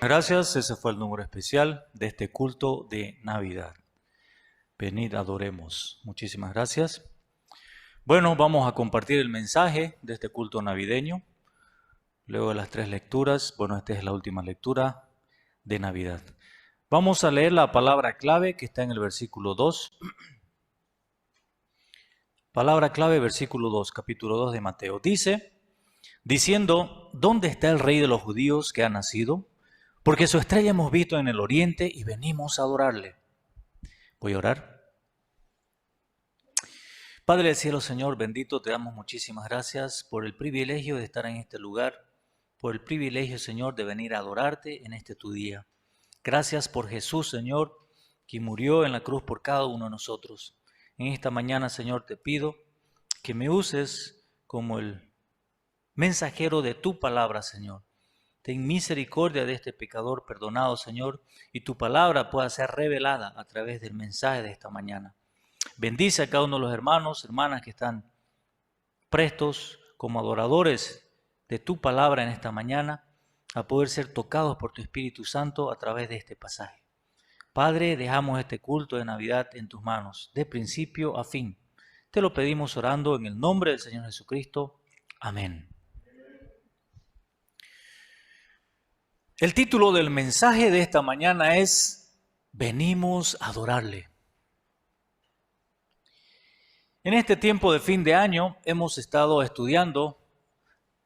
Gracias, ese fue el número especial de este culto de Navidad. Venid, adoremos. Muchísimas gracias. Bueno, vamos a compartir el mensaje de este culto navideño. Luego de las 3 lecturas, bueno, esta es la última lectura de Navidad. Vamos a leer la palabra clave que está en el versículo 2. Palabra clave, versículo 2, capítulo 2 de Mateo. Dice, diciendo, ¿dónde está el rey de los judíos que ha nacido? Porque su estrella hemos visto en el oriente y venimos a adorarle. Voy a orar. Padre del cielo, Señor, bendito, te damos muchísimas gracias por el privilegio de estar en este lugar, por el privilegio, Señor, de venir a adorarte en este tu día. Gracias por Jesús, Señor, que murió en la cruz por cada uno de nosotros. En esta mañana, Señor, te pido que me uses como el mensajero de tu palabra, Señor. Ten misericordia de este pecador perdonado, Señor, y tu palabra pueda ser revelada a través del mensaje de esta mañana. Bendice a cada uno de los hermanos, hermanas que están prestos como adoradores de tu palabra en esta mañana, a poder ser tocados por tu Espíritu Santo a través de este pasaje. Padre, dejamos este culto de Navidad en tus manos, de principio a fin. Te lo pedimos orando en el nombre del Señor Jesucristo. Amén. El título del mensaje de esta mañana es Venimos a adorarle. En este tiempo de fin de año hemos estado estudiando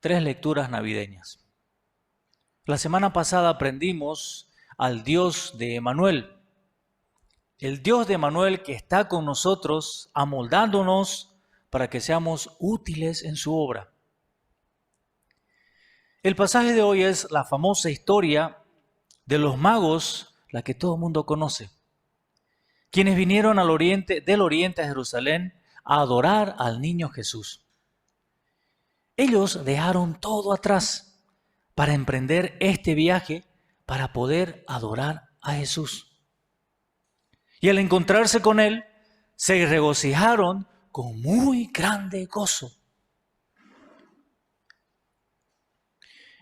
3 lecturas navideñas. La semana pasada aprendimos al Dios de Emanuel, el Dios de Emanuel que está con nosotros amoldándonos para que seamos útiles en su obra. El pasaje de hoy es la famosa historia de los magos, la que todo el mundo conoce, quienes vinieron del oriente a Jerusalén a adorar al niño Jesús. Ellos dejaron todo atrás para emprender este viaje para poder adorar a Jesús. Y al encontrarse con él, se regocijaron con muy grande gozo.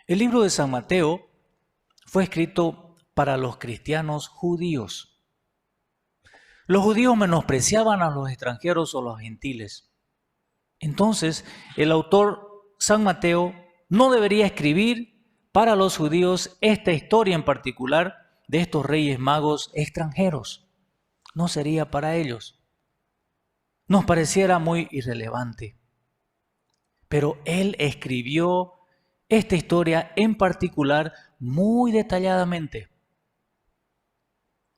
El libro de San Mateo fue escrito para los cristianos judíos. Los judíos menospreciaban a los extranjeros o los gentiles. Entonces, el autor San Mateo no debería escribir para los judíos esta historia en particular de estos reyes magos extranjeros. No sería para ellos. Nos pareciera muy irrelevante. Pero él escribió esta historia en particular muy detalladamente.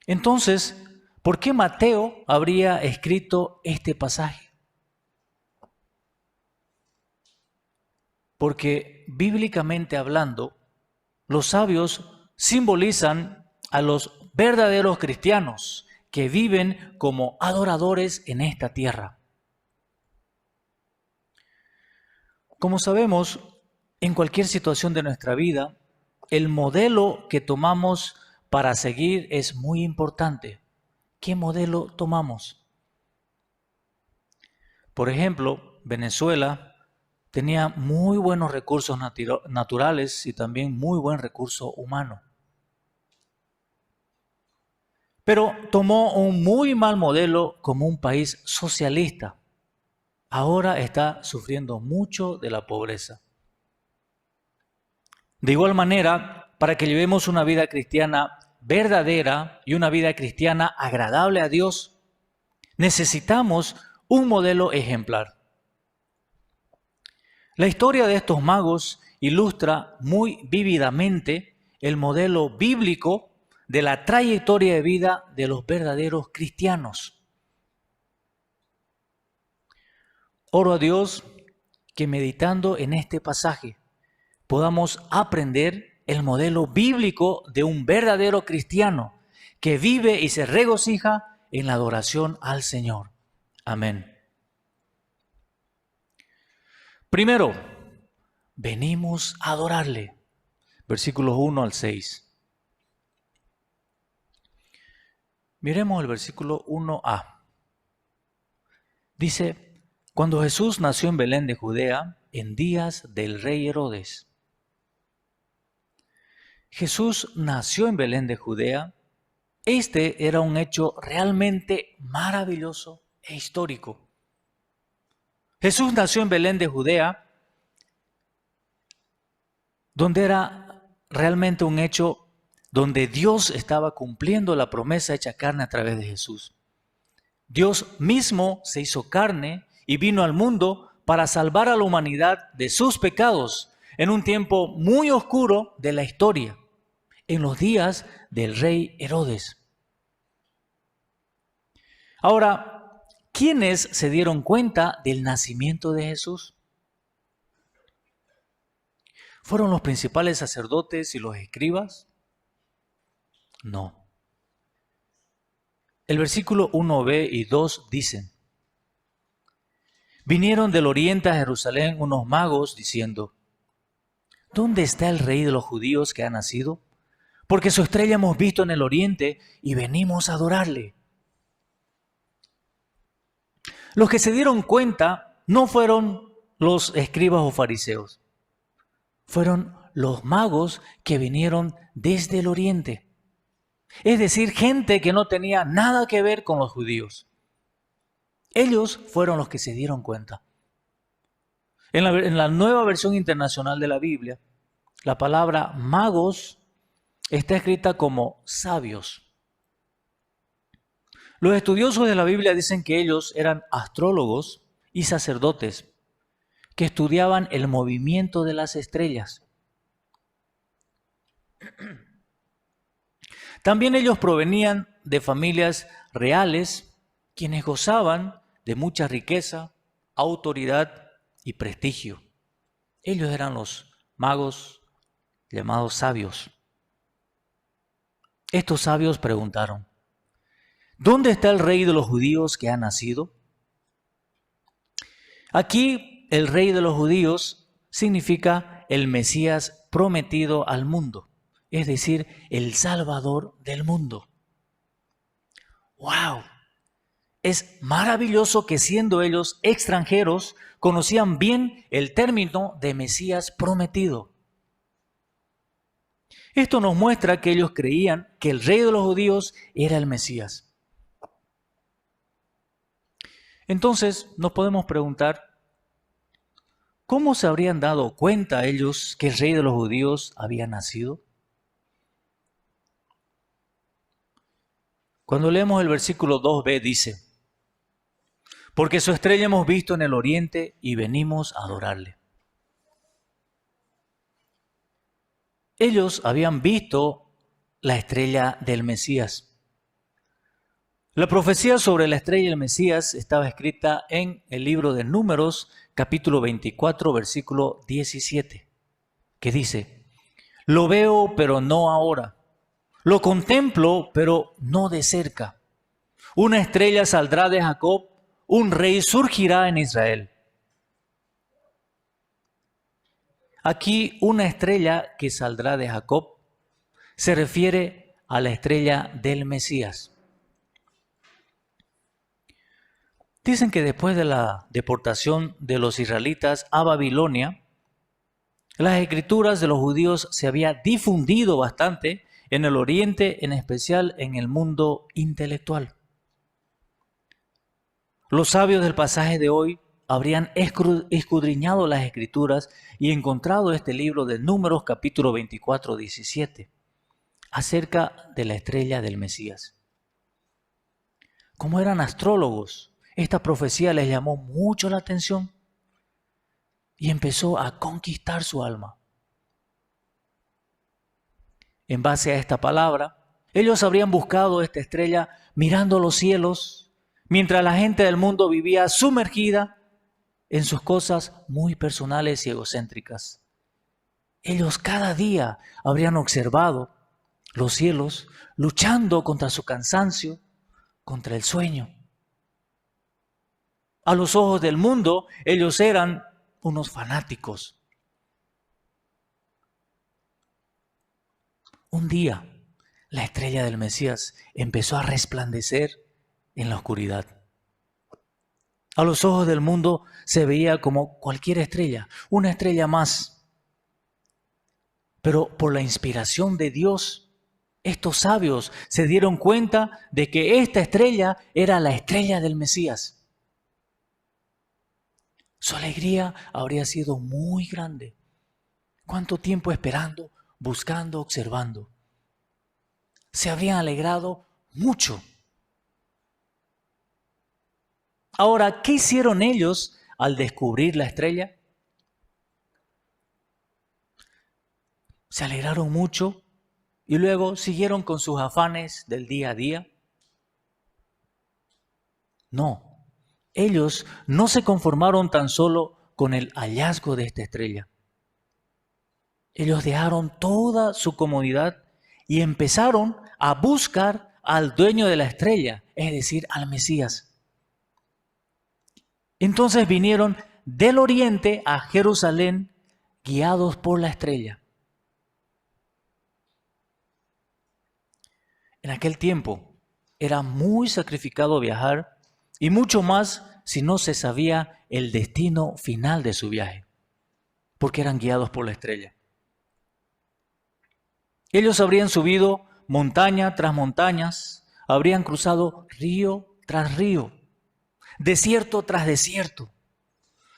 Entonces, ¿por qué Mateo habría escrito este pasaje? Porque bíblicamente hablando, los sabios simbolizan a los verdaderos cristianos que viven como adoradores en esta tierra. Como sabemos, en cualquier situación de nuestra vida, el modelo que tomamos para seguir es muy importante. ¿Qué modelo tomamos? Por ejemplo, Venezuela tenía muy buenos recursos naturales y también muy buen recurso humano. Pero tomó un muy mal modelo como un país socialista. Ahora está sufriendo mucho de la pobreza. De igual manera, para que llevemos una vida cristiana verdadera y una vida cristiana agradable a Dios, necesitamos un modelo ejemplar. La historia de estos magos ilustra muy vívidamente el modelo bíblico de la trayectoria de vida de los verdaderos cristianos. Oro a Dios que meditando en este pasaje podamos aprender el modelo bíblico de un verdadero cristiano que vive y se regocija en la adoración al Señor. Amén. Primero, venimos a adorarle. Versículos 1 al 6. Miremos el versículo 1a. Dice, cuando Jesús nació en Belén de Judea, en días del rey Herodes, Jesús nació en Belén de Judea. Este era un hecho realmente maravilloso e histórico. Jesús nació en Belén de Judea, donde era realmente un hecho donde Dios estaba cumpliendo la promesa hecha carne a través de Jesús. Dios mismo se hizo carne y vino al mundo para salvar a la humanidad de sus pecados en un tiempo muy oscuro de la historia, en los días del rey Herodes. Ahora, ¿quiénes se dieron cuenta del nacimiento de Jesús? ¿Fueron los principales sacerdotes y los escribas? No. El versículo 1b y 2 dicen: vinieron del oriente a Jerusalén unos magos diciendo: ¿dónde está el rey de los judíos que ha nacido? Porque su estrella hemos visto en el oriente y venimos a adorarle. Los que se dieron cuenta no fueron los escribas o fariseos, fueron los magos que vinieron desde el oriente. Es decir, gente que no tenía nada que ver con los judíos. Ellos fueron los que se dieron cuenta. En la nueva versión internacional de la Biblia, la palabra magos está escrita como sabios. Los estudiosos de la Biblia dicen que ellos eran astrólogos y sacerdotes que estudiaban el movimiento de las estrellas. También ellos provenían de familias reales, quienes gozaban de mucha riqueza, autoridad y prestigio. Ellos eran los magos llamados sabios. Estos sabios preguntaron: ¿dónde está el rey de los judíos que ha nacido? Aquí el rey de los judíos significa el Mesías prometido al mundo, es decir, el Salvador del mundo. ¡Wow! Es maravilloso que siendo ellos extranjeros, conocían bien el término de Mesías prometido. Esto nos muestra que ellos creían que el rey de los judíos era el Mesías. Entonces nos podemos preguntar, ¿cómo se habrían dado cuenta ellos que el rey de los judíos había nacido? Cuando leemos el versículo 2b dice: porque su estrella hemos visto en el oriente y venimos a adorarle. Ellos habían visto la estrella del Mesías. La profecía sobre la estrella del Mesías estaba escrita en el libro de Números, capítulo 24, versículo 17, que dice: lo veo, pero no ahora. Lo contemplo, pero no de cerca. Una estrella saldrá de Jacob, un rey surgirá en Israel. Aquí una estrella que saldrá de Jacob se refiere a la estrella del Mesías. Dicen que después de la deportación de los israelitas a Babilonia, las escrituras de los judíos se habían difundido bastante en el oriente, en especial en el mundo intelectual. Los sabios del pasaje de hoy habrían escudriñado las escrituras y encontrado este libro de Números capítulo 24, 17, acerca de la estrella del Mesías. Como eran astrólogos, esta profecía les llamó mucho la atención y empezó a conquistar su alma. En base a esta palabra, ellos habrían buscado esta estrella mirando los cielos, mientras la gente del mundo vivía sumergida en sus cosas muy personales y egocéntricas. Ellos cada día habrían observado los cielos luchando contra su cansancio, contra el sueño. A los ojos del mundo, ellos eran unos fanáticos. Un día, la estrella del Mesías empezó a resplandecer en la oscuridad. A los ojos del mundo se veía como cualquier estrella, una estrella más. Pero por la inspiración de Dios, estos sabios se dieron cuenta de que esta estrella era la estrella del Mesías. Su alegría habría sido muy grande. ¿Cuánto tiempo esperando, buscando, observando? Se habrían alegrado mucho. Ahora, ¿qué hicieron ellos al descubrir la estrella? Se alegraron mucho y luego siguieron con sus afanes del día a día. No, ellos no se conformaron tan solo con el hallazgo de esta estrella. Ellos dejaron toda su comodidad y empezaron a buscar al dueño de la estrella, es decir, al Mesías. Entonces vinieron del oriente a Jerusalén guiados por la estrella. En aquel tiempo era muy sacrificado viajar y mucho más si no se sabía el destino final de su viaje, porque eran guiados por la estrella. Ellos habrían subido montaña tras montañas, habrían cruzado río tras río, desierto tras desierto.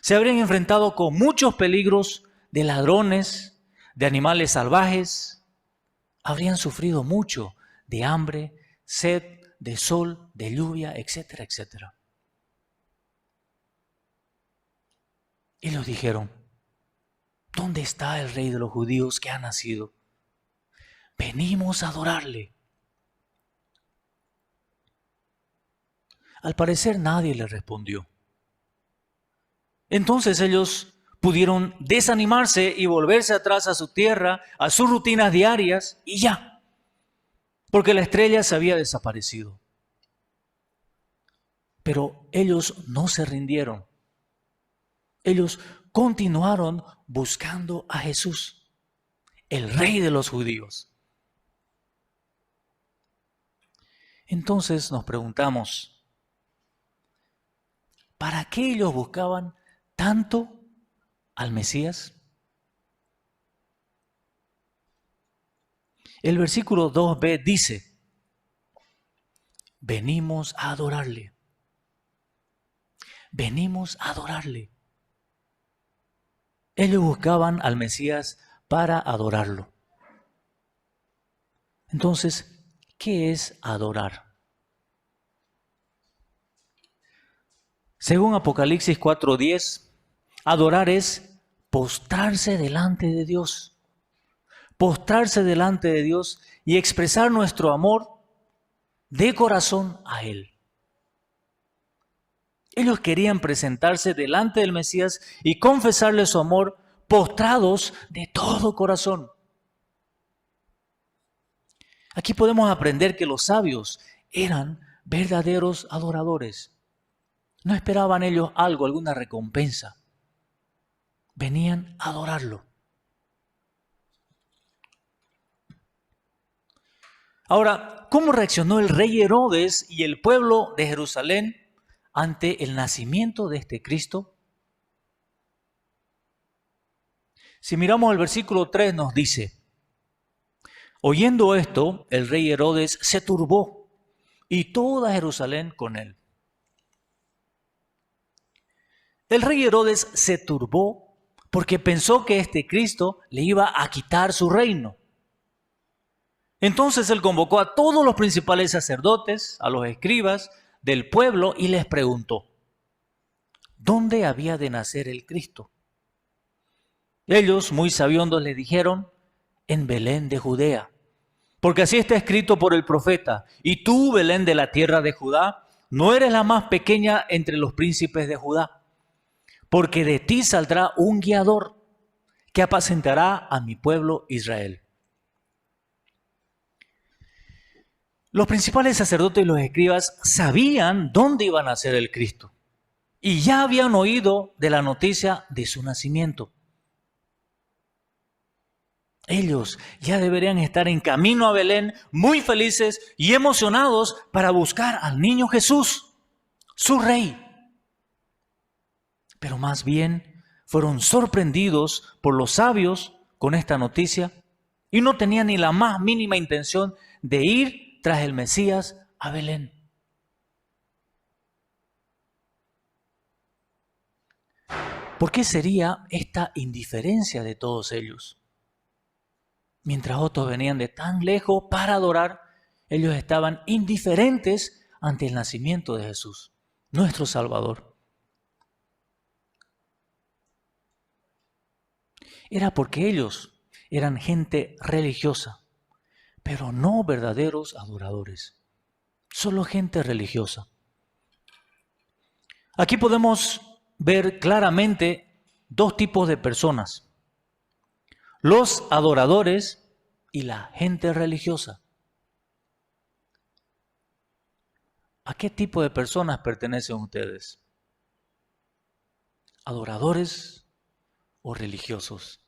Se habrían enfrentado con muchos peligros de ladrones, de animales salvajes. Habrían sufrido mucho de hambre, sed, de sol, de lluvia, etcétera, etcétera. Ellos dijeron, ¿dónde está el rey de los judíos que ha nacido? Venimos a adorarle. Al parecer nadie le respondió. Entonces ellos pudieron desanimarse y volverse atrás a su tierra, a sus rutinas diarias y ya, porque la estrella se había desaparecido. Pero ellos no se rindieron. Ellos continuaron buscando a Jesús, el rey de los judíos. Entonces nos preguntamos, ¿para qué ellos buscaban tanto al Mesías? El versículo 2b dice, venimos a adorarle. Venimos a adorarle. Ellos buscaban al Mesías para adorarlo. Entonces, ¿qué es adorar? Según Apocalipsis 4:10, adorar es postrarse delante de Dios. Postrarse delante de Dios y expresar nuestro amor de corazón a Él. Ellos querían presentarse delante del Mesías y confesarle su amor postrados de todo corazón. Aquí podemos aprender que los sabios eran verdaderos adoradores. No esperaban ellos algo, alguna recompensa. Venían a adorarlo. Ahora, ¿cómo reaccionó el rey Herodes y el pueblo de Jerusalén ante el nacimiento de este Cristo? Si miramos el versículo 3 nos dice, oyendo esto, el rey Herodes se turbó y toda Jerusalén con él. El rey Herodes se turbó porque pensó que este Cristo le iba a quitar su reino. Entonces él convocó a todos los principales sacerdotes, a los escribas del pueblo y les preguntó, ¿dónde había de nacer el Cristo? Ellos, muy sabiondos, le dijeron, en Belén de Judea, porque así está escrito por el profeta, y tú, Belén de la tierra de Judá, no eres la más pequeña entre los príncipes de Judá, porque de ti saldrá un guiador que apacentará a mi pueblo Israel. Los principales sacerdotes y los escribas sabían dónde iba a nacer el Cristo y ya habían oído de la noticia de su nacimiento. Ellos ya deberían estar en camino a Belén, muy felices y emocionados para buscar al niño Jesús, su rey. Pero más bien fueron sorprendidos por los sabios con esta noticia y no tenían ni la más mínima intención de ir tras el Mesías a Belén. ¿Por qué sería esta indiferencia de todos ellos? Mientras otros venían de tan lejos para adorar, ellos estaban indiferentes ante el nacimiento de Jesús, nuestro Salvador. Era porque ellos eran gente religiosa, pero no verdaderos adoradores, solo gente religiosa. Aquí podemos ver claramente dos tipos de personas: los adoradores y la gente religiosa. ¿A qué tipo de personas pertenecen ustedes? ¿Adoradores o religiosos?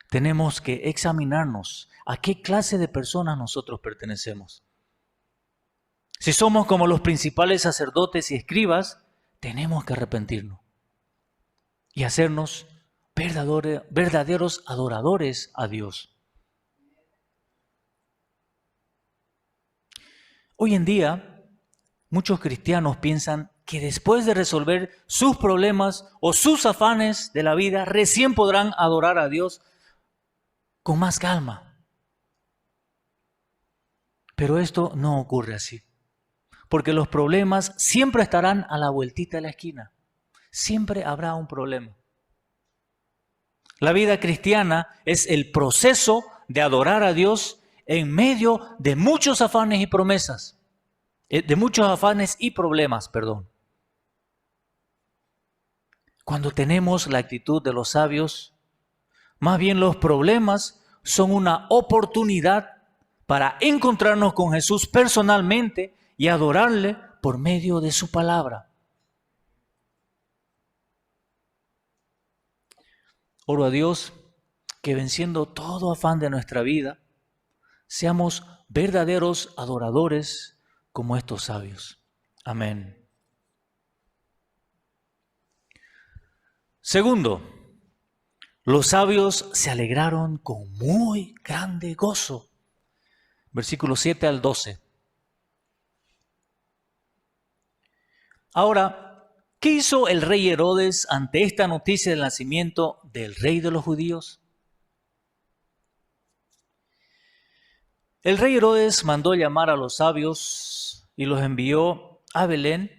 Tenemos que examinarnos a qué clase de personas nosotros pertenecemos. Si somos como los principales sacerdotes y escribas, tenemos que arrepentirnos y hacernos verdaderos adoradores a Dios. Hoy en día, muchos cristianos piensan que después de resolver sus problemas o sus afanes de la vida, recién podrán adorar a Dios con más calma. Pero esto no ocurre así, porque los problemas siempre estarán a la vueltita de la esquina. Siempre habrá un problema. La vida cristiana es el proceso de adorar a Dios en medio de muchos afanes y promesas, de muchos afanes y problemas, perdón. Cuando tenemos la actitud de los sabios, más bien los problemas son una oportunidad para encontrarnos con Jesús personalmente y adorarle por medio de su palabra. Oro a Dios que, venciendo todo afán de nuestra vida, seamos verdaderos adoradores como estos sabios. Amén. Segundo, los sabios se alegraron con muy grande gozo. Versículos 7 al 12. Ahora, ¿qué hizo el rey Herodes ante esta noticia del nacimiento del rey de los judíos? El rey Herodes mandó llamar a los sabios y los envió a Belén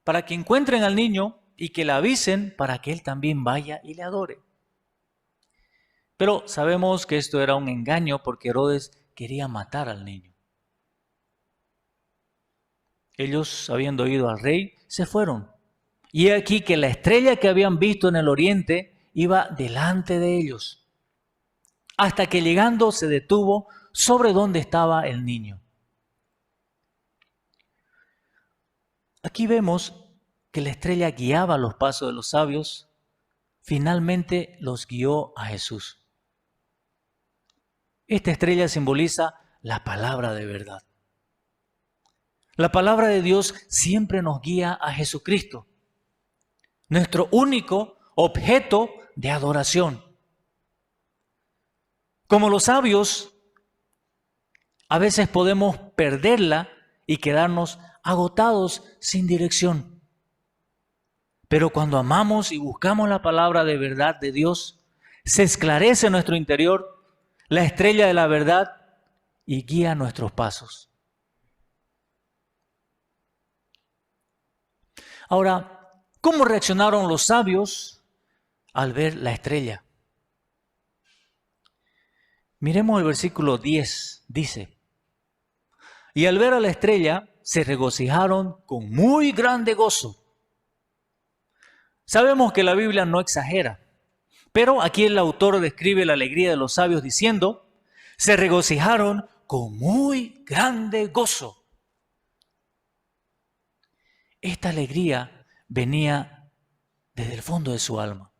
para que encuentren al niño y que le avisen para que él también vaya y le adore. Pero sabemos que esto era un engaño porque Herodes quería matar al niño. Ellos, habiendo oído al rey, se fueron. Y he aquí que la estrella que habían visto en el oriente iba delante de ellos, hasta que llegando se detuvo sobre donde estaba el niño. Aquí vemos que la estrella guiaba los pasos de los sabios, finalmente los guió a Jesús. Esta estrella simboliza la palabra de verdad. La palabra de Dios siempre nos guía a Jesucristo, nuestro único objeto de adoración. Como los sabios, a veces podemos perderla y quedarnos agotados sin dirección. Pero cuando amamos y buscamos la palabra de verdad de Dios, se esclarece en nuestro interior la estrella de la verdad y guía nuestros pasos. Ahora, ¿cómo reaccionaron los sabios al ver la estrella? Miremos el versículo 10, dice: y al ver a la estrella se regocijaron con muy grande gozo. Sabemos que la Biblia no exagera, pero aquí el autor describe la alegría de los sabios diciendo: se regocijaron con muy grande gozo. Esta alegría venía desde el fondo de su alma.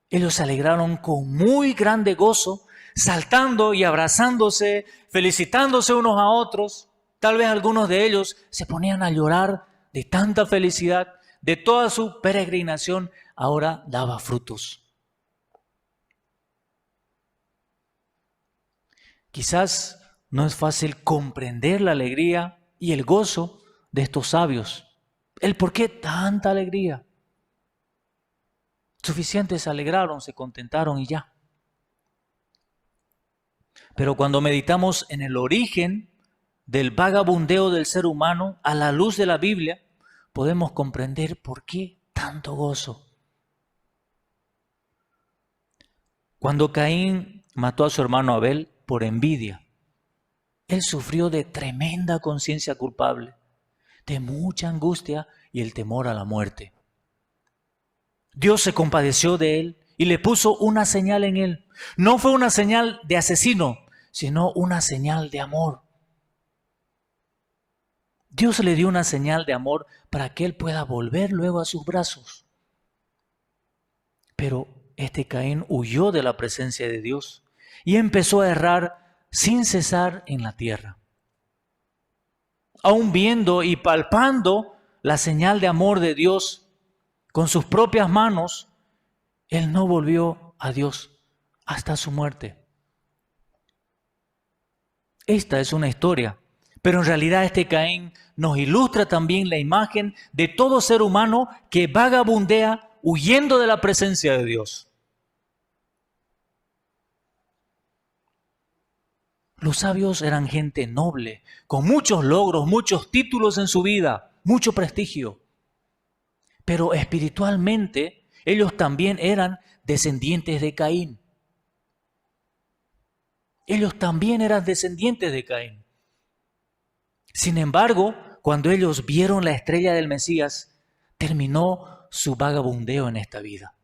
Ellos se alegraron con muy grande gozo, saltando y abrazándose, felicitándose unos a otros. Tal vez algunos de ellos se ponían a llorar de tanta felicidad, de toda su peregrinación ahora daba frutos. Quizás no es fácil comprender la alegría y el gozo de estos sabios. El por qué tanta alegría. Suficiente se alegraron, se contentaron y ya. Pero cuando meditamos en el origen del vagabundeo del ser humano a la luz de la Biblia, podemos comprender por qué tanto gozo. Cuando Caín mató a su hermano Abel por envidia, él sufrió de tremenda conciencia culpable, de mucha angustia y el temor a la muerte. Dios se compadeció de él y le puso una señal en él. No fue una señal de asesino, sino una señal de amor. Dios le dio una señal de amor para que él pueda volver luego a sus brazos. Pero este Caín huyó de la presencia de Dios y empezó a errar sin cesar en la tierra. Aún viendo y palpando la señal de amor de Dios con sus propias manos, él no volvió a Dios hasta su muerte. Esta es una historia, pero en realidad este Caín nos ilustra también la imagen de todo ser humano que vagabundea huyendo de la presencia de Dios. Los sabios eran gente noble, con muchos logros, muchos títulos en su vida, mucho prestigio. Pero espiritualmente ellos también eran descendientes de Caín. Ellos también eran descendientes de Caín. Sin embargo, cuando ellos vieron la estrella del Mesías, terminó su vagabundeo en esta vida.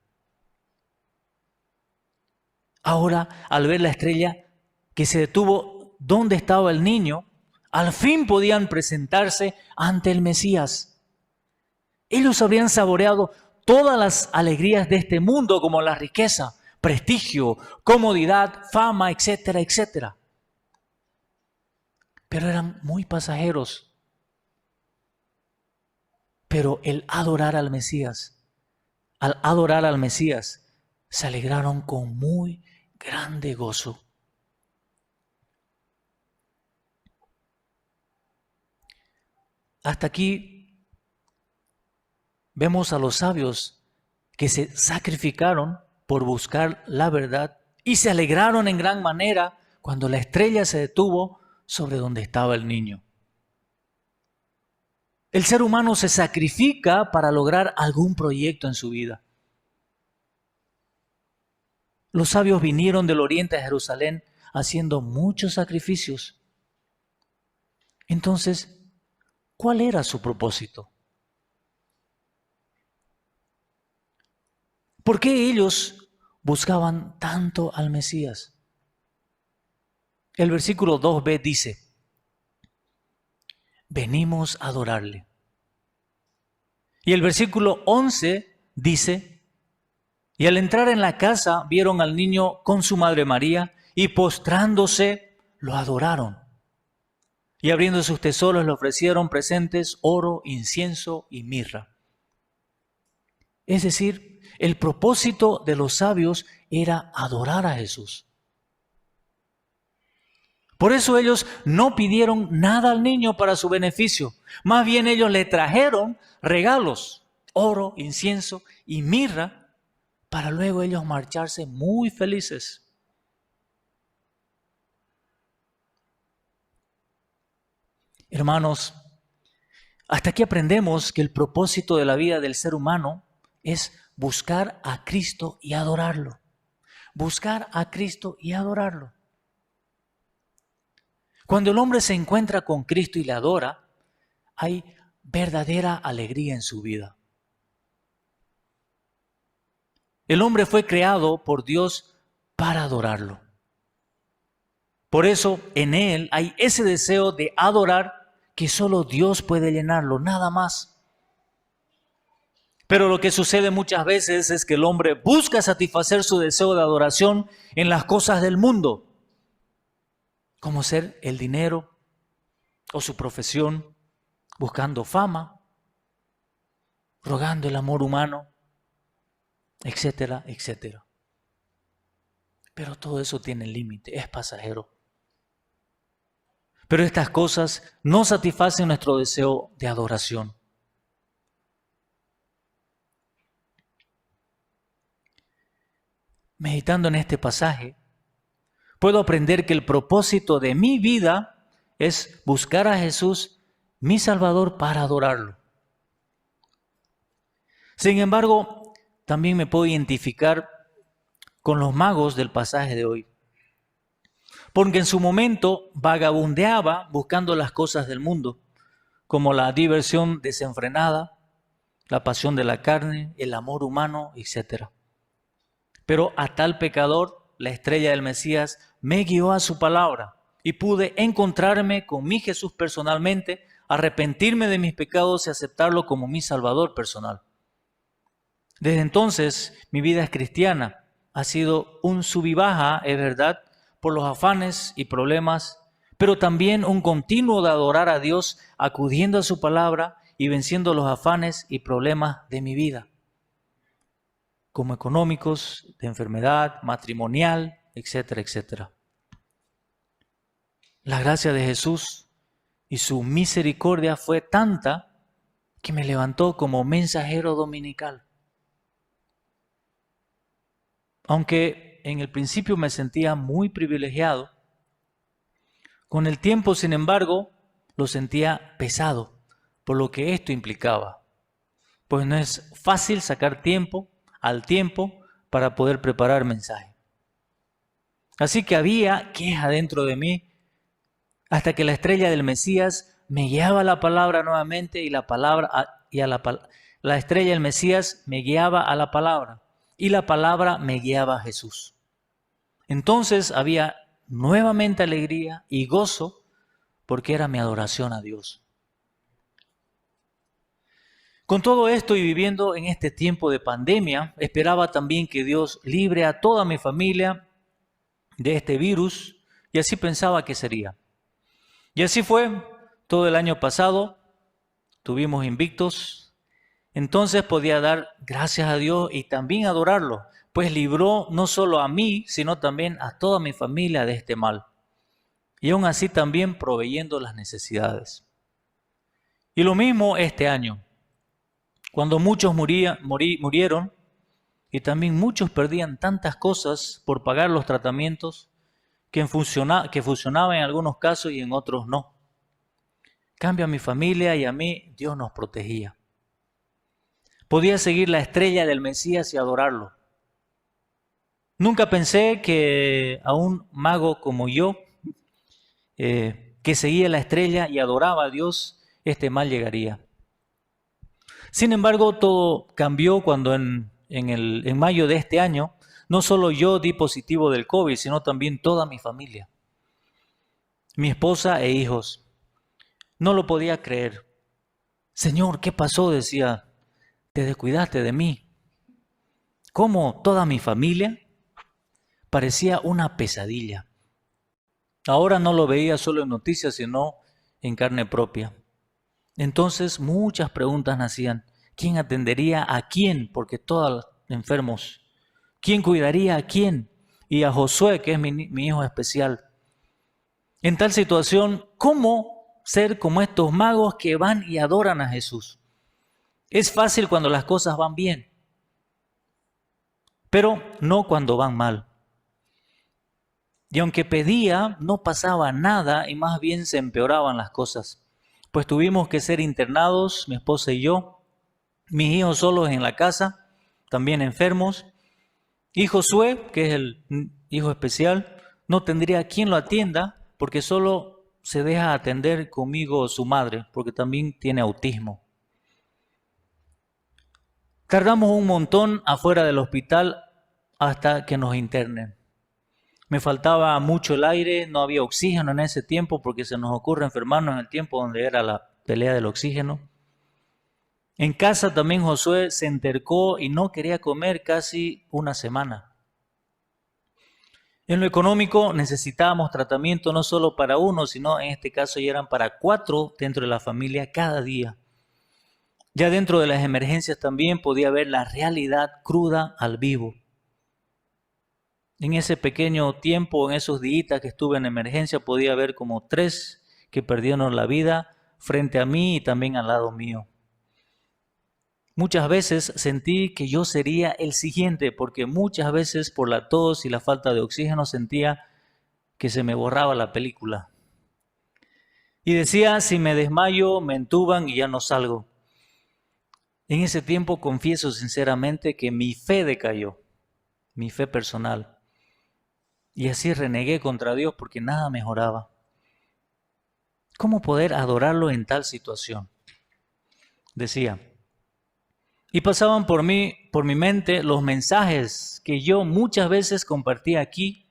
Ahora, al ver la estrella que se detuvo donde estaba el niño, al fin podían presentarse ante el Mesías. Ellos habrían saboreado todas las alegrías de este mundo, como la riqueza, prestigio, comodidad, fama, etcétera, etcétera. Pero eran muy pasajeros. Pero al adorar al Mesías, se alegraron con muy grande gozo. Hasta aquí vemos a los sabios que se sacrificaron por buscar la verdad y se alegraron en gran manera cuando la estrella se detuvo sobre donde estaba el niño. El ser humano se sacrifica para lograr algún proyecto en su vida. Los sabios vinieron del oriente a Jerusalén haciendo muchos sacrificios. Entonces, ¿cuál era su propósito? ¿Por qué ellos buscaban tanto al Mesías? El versículo 2b dice: venimos a adorarle. Y el versículo 11 dice: y al entrar en la casa vieron al niño con su madre María y postrándose lo adoraron. Y abriendo sus tesoros le ofrecieron presentes, oro, incienso y mirra. Es decir, el propósito de los sabios era adorar a Jesús. Por eso ellos no pidieron nada al niño para su beneficio. Más bien ellos le trajeron regalos, oro, incienso y mirra, para luego ellos marcharse muy felices. Hermanos, hasta aquí aprendemos que el propósito de la vida del ser humano es buscar a Cristo y adorarlo. Buscar a Cristo y adorarlo. Cuando el hombre se encuentra con Cristo y le adora, hay verdadera alegría en su vida. El hombre fue creado por Dios para adorarlo. Por eso en él hay ese deseo de adorar que solo Dios puede llenarlo, nada más. Pero lo que sucede muchas veces es que el hombre busca satisfacer su deseo de adoración en las cosas del mundo, como ser el dinero o su profesión, buscando fama, rogando el amor humano, etcétera, etcétera. Pero todo eso tiene límite, es pasajero. Pero estas cosas no satisfacen nuestro deseo de adoración. Meditando en este pasaje, puedo aprender que el propósito de mi vida es buscar a Jesús, mi Salvador, para adorarlo. Sin embargo, también me puedo identificar con los magos del pasaje de hoy, porque en su momento vagabundeaba buscando las cosas del mundo, como la diversión desenfrenada, la pasión de la carne, el amor humano, etc. Pero a tal pecador, la estrella del Mesías me guió a su palabra y pude encontrarme con mi Jesús personalmente, arrepentirme de mis pecados y aceptarlo como mi Salvador personal. Desde entonces, mi vida cristiana ha sido un sub y baja, es verdad, por los afanes y problemas, pero también un continuo de adorar a Dios, acudiendo a su palabra y venciendo los afanes y problemas de mi vida, como económicos, de enfermedad, matrimonial, etcétera, etcétera. La gracia de Jesús y su misericordia fue tanta que me levantó como mensajero dominical. Aunque en el principio me sentía muy privilegiado, con el tiempo, sin embargo, lo sentía pesado por lo que esto implicaba. Pues no es fácil sacar tiempo para poder preparar mensaje. Así que había queja dentro de mí hasta que la estrella del Mesías me guiaba a la palabra nuevamente la estrella del Mesías me guiaba a la palabra y la palabra me guiaba a Jesús. Entonces había nuevamente alegría y gozo porque era mi adoración a Dios. Con todo esto y viviendo en este tiempo de pandemia, esperaba también que Dios libre a toda mi familia de este virus y así pensaba que sería. Y así fue. Todo el año pasado tuvimos invictos, entonces podía dar gracias a Dios y también adorarlo, pues libró no solo a mí, sino también a toda mi familia de este mal. Y aún así también proveyendo las necesidades. Y lo mismo este año, cuando muchos murieron y también muchos perdían tantas cosas por pagar los tratamientos que funcionaban en algunos casos y en otros no. Cambio a mi familia y a mí, Dios nos protegía. Podía seguir la estrella del Mesías y adorarlo. Nunca pensé que a un mago como yo, que seguía la estrella y adoraba a Dios, este mal llegaría. Sin embargo, todo cambió cuando en mayo de este año, no solo yo di positivo del COVID, sino también toda mi familia, mi esposa e hijos. No lo podía creer. Señor, ¿qué pasó? Decía, te descuidaste de mí. ¿Cómo toda mi familia? Parecía una pesadilla. Ahora no lo veía solo en noticias, sino en carne propia. Entonces muchas preguntas nacían. ¿Quién atendería a quién? Porque todos enfermos. ¿Quién cuidaría a quién? Y a Josué, que es mi hijo especial. En tal situación, ¿cómo ser como estos magos que van y adoran a Jesús? Es fácil cuando las cosas van bien, pero no cuando van mal. Y aunque pedía, no pasaba nada y más bien se empeoraban las cosas. Pues tuvimos que ser internados, mi esposa y yo, mis hijos solos en la casa, también enfermos. Y Josué, que es el hijo especial, no tendría quien lo atienda porque solo se deja atender conmigo su madre, porque también tiene autismo. Tardamos un montón afuera del hospital hasta que nos internen. Me faltaba mucho el aire, no había oxígeno en ese tiempo porque se nos ocurre enfermarnos en el tiempo donde era la pelea del oxígeno. En casa también Josué se entercó y no quería comer casi una semana. En lo económico necesitábamos tratamiento no solo para uno, sino en este caso ya eran para 4 dentro de la familia cada día. Ya dentro de las emergencias también podía ver la realidad cruda al vivo. En ese pequeño tiempo, en esos días que estuve en emergencia, podía ver como 3 que perdieron la vida frente a mí y también al lado mío. Muchas veces sentí que yo sería el siguiente, porque muchas veces por la tos y la falta de oxígeno sentía que se me borraba la película. Y decía, si me desmayo, me entuban y ya no salgo. En ese tiempo confieso sinceramente que mi fe decayó, mi fe personal. Y así renegué contra Dios porque nada mejoraba. ¿Cómo poder adorarlo en tal situación? Decía. Y pasaban por mi mente los mensajes que yo muchas veces compartía aquí.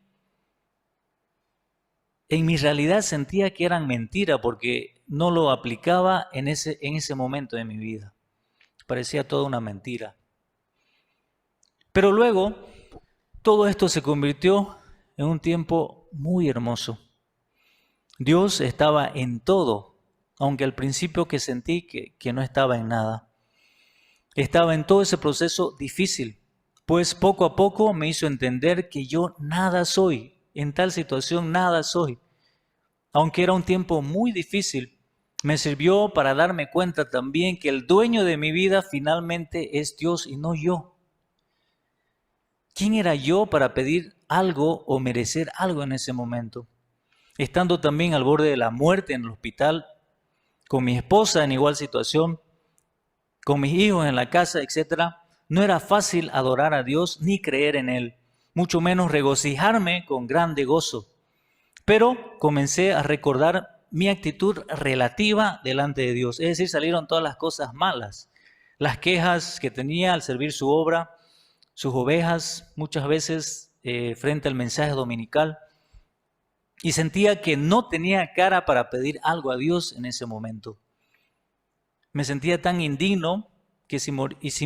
En mi realidad sentía que eran mentira porque no lo aplicaba en ese momento de mi vida. Parecía toda una mentira. Pero luego todo esto se convirtió en un tiempo muy hermoso. Dios estaba en todo, aunque al principio que sentí que no estaba en nada. Estaba en todo ese proceso difícil, pues poco a poco me hizo entender que yo nada soy, en tal situación nada soy. Aunque era un tiempo muy difícil, me sirvió para darme cuenta también que el dueño de mi vida finalmente es Dios y no yo. ¿Quién era yo para pedir algo o merecer algo en ese momento? Estando también al borde de la muerte en el hospital, con mi esposa en igual situación, con mis hijos en la casa, etc., no era fácil adorar a Dios ni creer en Él, mucho menos regocijarme con grande gozo. Pero comencé a recordar mi actitud relativa delante de Dios, es decir, salieron todas las cosas malas, las quejas que tenía al servir su obra, sus ovejas, muchas veces frente al mensaje dominical, y sentía que no tenía cara para pedir algo a Dios en ese momento. Me sentía tan indigno que si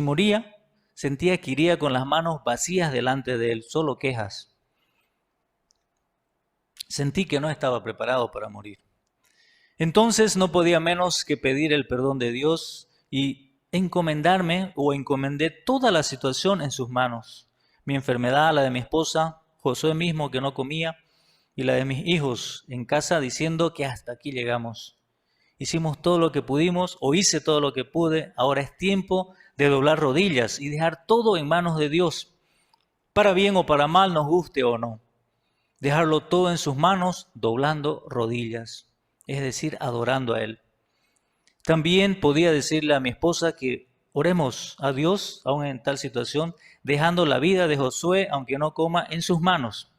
moría, sentía que iría con las manos vacías delante de Él, solo quejas. Sentí que no estaba preparado para morir. Entonces no podía menos que pedir el perdón de Dios y encomendé toda la situación en sus manos. Mi enfermedad, la de mi esposa, Josué mismo que no comía, y la de mis hijos en casa, diciendo que hasta aquí llegamos. Hicimos todo lo que pudimos, o hice todo lo que pude. Ahora es tiempo de doblar rodillas y dejar todo en manos de Dios, para bien o para mal, nos guste o no. Dejarlo todo en sus manos, doblando rodillas, es decir, adorando a Él. También podía decirle a mi esposa que oremos a Dios, aún en tal situación, dejando la vida de Josué, aunque no coma, en sus manos.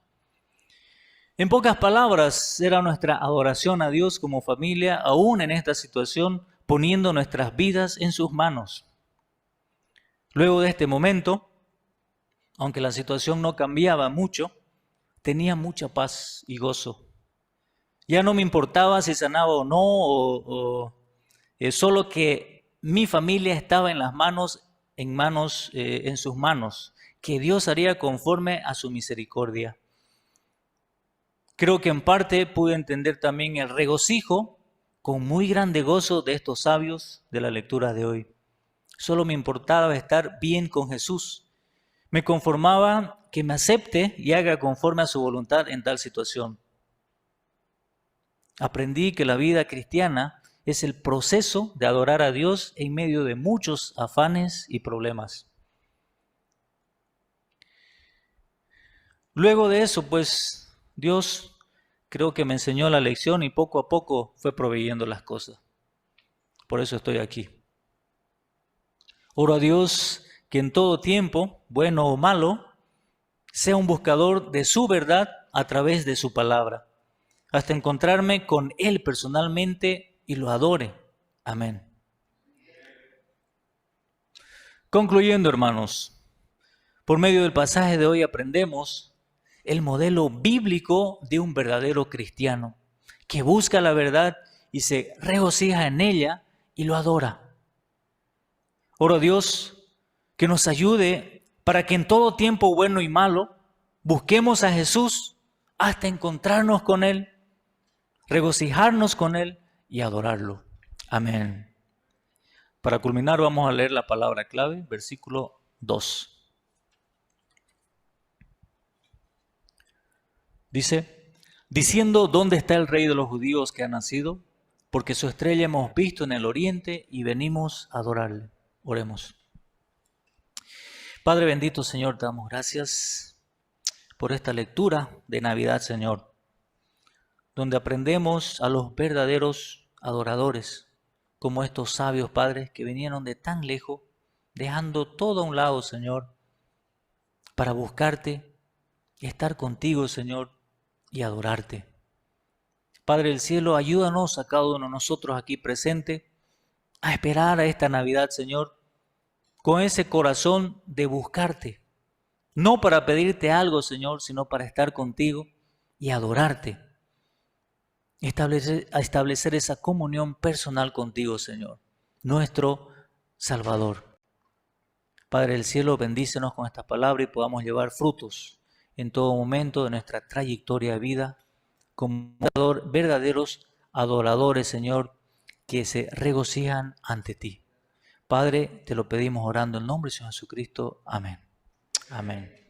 En pocas palabras, era nuestra adoración a Dios como familia, aún en esta situación, poniendo nuestras vidas en sus manos. Luego de este momento, aunque la situación no cambiaba mucho, tenía mucha paz y gozo. Ya no me importaba si sanaba o no, solo que mi familia estaba en sus manos, que Dios haría conforme a su misericordia. Creo que en parte pude entender también el regocijo con muy grande gozo de estos sabios de la lectura de hoy. Solo me importaba estar bien con Jesús. Me conformaba que me acepte y haga conforme a su voluntad en tal situación. Aprendí que la vida cristiana es el proceso de adorar a Dios en medio de muchos afanes y problemas. Luego de eso, pues, Dios creo que me enseñó la lección y poco a poco fue proveyendo las cosas. Por eso estoy aquí. Oro a Dios que en todo tiempo, bueno o malo, sea un buscador de su verdad a través de su palabra, hasta encontrarme con Él personalmente y lo adore. Amén. Concluyendo, hermanos, por medio del pasaje de hoy aprendemos el modelo bíblico de un verdadero cristiano, que busca la verdad y se regocija en ella y lo adora. Oro a Dios que nos ayude para que en todo tiempo bueno y malo busquemos a Jesús hasta encontrarnos con Él, regocijarnos con Él y adorarlo. Amén. Para culminar vamos a leer la palabra clave, versículo 2. Dice, diciendo: ¿dónde está el Rey de los judíos que ha nacido? Porque su estrella hemos visto en el oriente y venimos a adorarle. Oremos. Padre bendito, Señor, te damos gracias por esta lectura de Navidad, Señor, donde aprendemos a los verdaderos adoradores, como estos sabios padres que vinieron de tan lejos, dejando todo a un lado, Señor, para buscarte, estar contigo, Señor, y adorarte. Padre del cielo, ayúdanos a cada uno de nosotros aquí presente a esperar a esta Navidad, Señor, con ese corazón de buscarte, no para pedirte algo, Señor, sino para estar contigo y adorarte, establecer esa comunión personal contigo, Señor, nuestro Salvador. Padre del cielo, bendícenos con estas palabras y podamos llevar frutos en todo momento de nuestra trayectoria de vida como verdaderos adoradores, Señor, que se regocijan ante ti. Padre, te lo pedimos orando en el nombre de Jesucristo. Amén. Amén.